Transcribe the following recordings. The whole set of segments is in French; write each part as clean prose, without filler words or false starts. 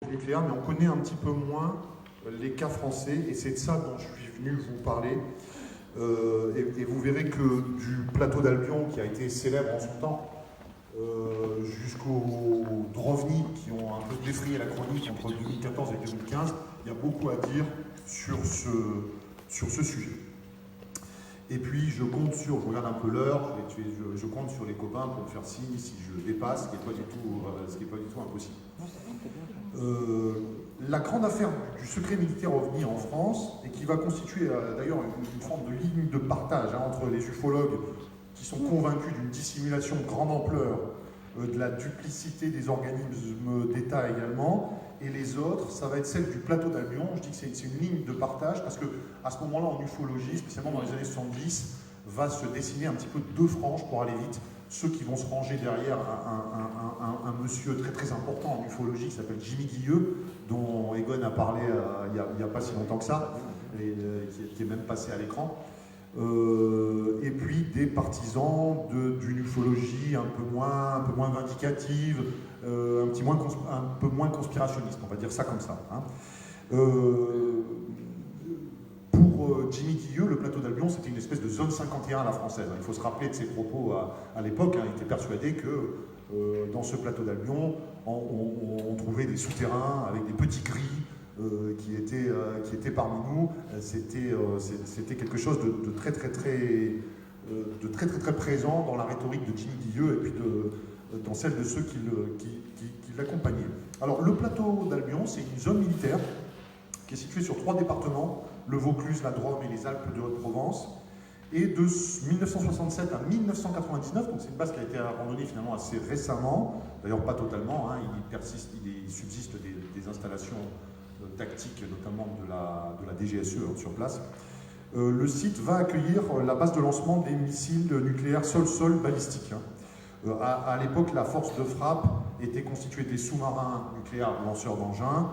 du nucléaire, mais on connaît un petit peu moins les cas français, et c'est de ça dont je suis venu vous parler. Et vous verrez que du plateau d'Albion, qui a été célèbre en son temps, jusqu'aux Drovny, qui ont un peu défrayé la chronique entre 2014 et 2015, il y a beaucoup à dire sur ce sujet. Et puis je compte sur, je regarde un peu l'heure, je compte sur les copains pour me faire signe si je dépasse, ce qui n'est pas du tout impossible. La grande affaire du secret militaire OVNI en France, et qui va constituer d'ailleurs une forme de ligne de partage entre les ufologues qui sont convaincus d'une dissimulation de grande ampleur, de la duplicité des organismes d'État également, et les autres, ça va être celle du plateau d'Albion. Je dis que c'est une ligne de partage parce qu'à ce moment-là, en ufologie, spécialement dans les années 70, va se dessiner un petit peu deux franges pour aller vite. Ceux qui vont se ranger derrière un monsieur très très important en ufologie qui s'appelle Jimmy Guilleux, dont Egon a parlé il n'y a pas si longtemps que ça, et qui est même passé à l'écran. Et puis des partisans d'une ufologie un peu moins vindicative, un peu moins conspirationniste, on va dire ça comme ça. Hein. Pour Jimmy Guilleux, le plateau d'Albion, c'était une espèce de zone 51 à la française. Il faut se rappeler de ses propos à l'époque. Il était persuadé que dans ce plateau d'Albion, on trouvait des souterrains avec des petits gris qui étaient parmi nous. C'était quelque chose de très très présent dans la rhétorique de Jimmy Guilleux et puis dans celle de ceux qui l'accompagnaient. Alors le plateau d'Albion, c'est une zone militaire qui est située sur 3 départements, le Vaucluse, la Drôme et les Alpes de Haute-Provence. Et de 1967 à 1999, donc c'est une base qui a été abandonnée finalement assez récemment, d'ailleurs pas totalement, hein, il subsiste des installations tactiques, notamment de la DGSE sur place. Le site va accueillir la base de lancement des missiles nucléaires sol-sol balistiques. À l'époque, la force de frappe était constituée des sous-marins nucléaires lanceurs d'engins,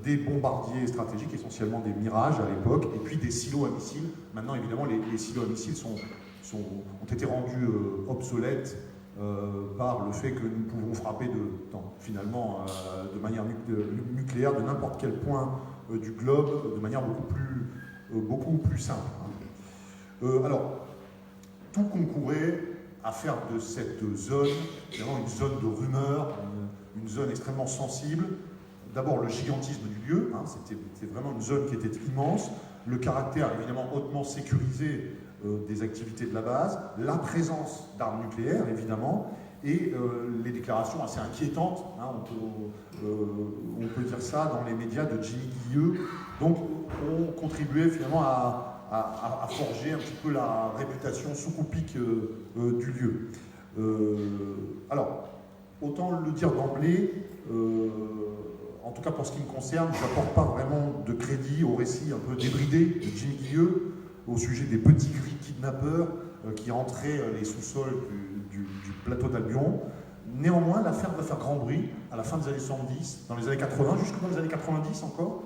des bombardiers stratégiques, essentiellement des Mirages à l'époque, et puis des silos à missiles. Maintenant, évidemment, les silos à missiles ont été rendus obsolètes par le fait que nous pouvons frapper finalement de manière nucléaire de n'importe quel point du globe de manière beaucoup plus simple. Alors, tout concourait à faire de cette zone vraiment une zone de rumeurs, une zone extrêmement sensible. D'abord le gigantisme du lieu, hein, c'était vraiment une zone qui était immense, le caractère évidemment hautement sécurisé des activités de la base, la présence d'armes nucléaires évidemment, et les déclarations assez inquiétantes, hein, on peut dire ça, dans les médias de Jimmy Guilleux, donc ont contribué finalement à forger un petit peu la réputation sous-coupique du lieu. Alors, autant le dire d'emblée, en tout cas pour ce qui me concerne, je n'apporte pas vraiment de crédit au récit un peu débridé de Jimmy Guilleux au sujet des petits gris kidnappeurs qui entraient les sous-sols du plateau d'Albion. Néanmoins, l'affaire va faire grand bruit à la fin des années 70, dans les années 80, jusque dans les années 90 encore,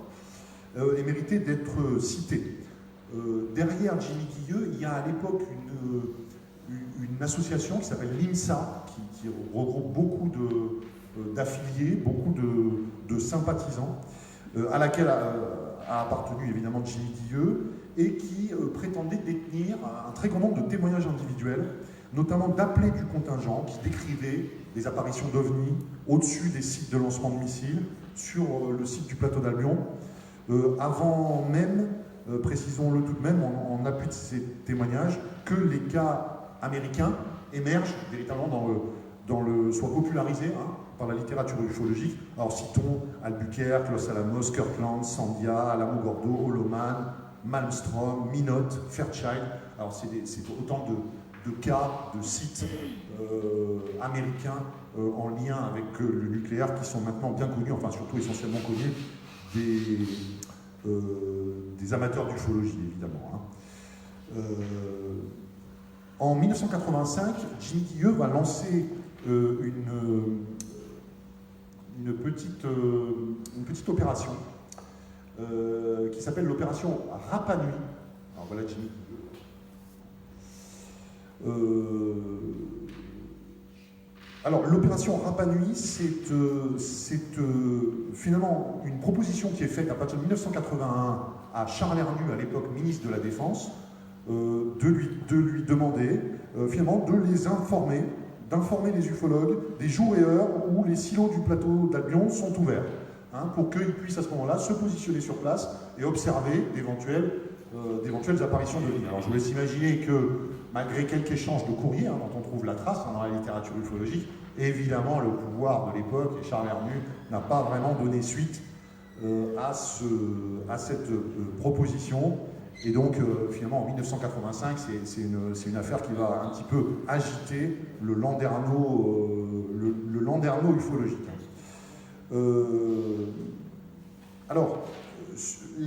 et méritait d'être citée. Derrière Jimmy Guilleux, il y a à l'époque une association qui s'appelle l'IMSA, qui regroupe beaucoup d'affiliés, beaucoup de sympathisants, à laquelle a appartenu évidemment Jimmy Guilleux, et qui prétendait détenir un très grand nombre de témoignages individuels, notamment d'appelés du contingent qui décrivaient des apparitions d'OVNI au-dessus des sites de lancement de missiles sur le site du plateau d'Albion, avant même, précisons-le tout de même, en appui de ces témoignages, que les cas américains émergent véritablement soient popularisés par la littérature ufologique. Alors citons Albuquerque, Los Alamos, Kirkland, Sandia, Alamogordo, Holoman, Malmstrom, Minot, Fairchild. Alors c'est autant de cas, de sites américains en lien avec le nucléaire qui sont maintenant bien connus, enfin surtout essentiellement connus des amateurs d'ufologie évidemment. En 1985, Jimmy Guilleux va lancer une petite opération qui s'appelle l'opération Rapa Nui. Alors voilà Jimmy Guilleux. Alors, l'opération Rapa Nui, c'est finalement une proposition qui est faite à partir de 1981 à Charles Hernu, à l'époque ministre de la Défense, de lui demander finalement de les informer, d'informer les ufologues des jours et heures où les silos du plateau d'Albion sont ouverts, hein, pour qu'ils puissent à ce moment-là se positionner sur place et observer d'éventuelles apparitions de lignes. Alors je vous laisse imaginer que malgré quelques échanges de courriers, hein, dont on trouve la trace dans la littérature ufologique, évidemment le pouvoir de l'époque, et Charles Hernu n'a pas vraiment donné suite à cette proposition. Et donc, finalement, en 1985, c'est une affaire qui va un petit peu agiter le landerneau ufologique. Alors,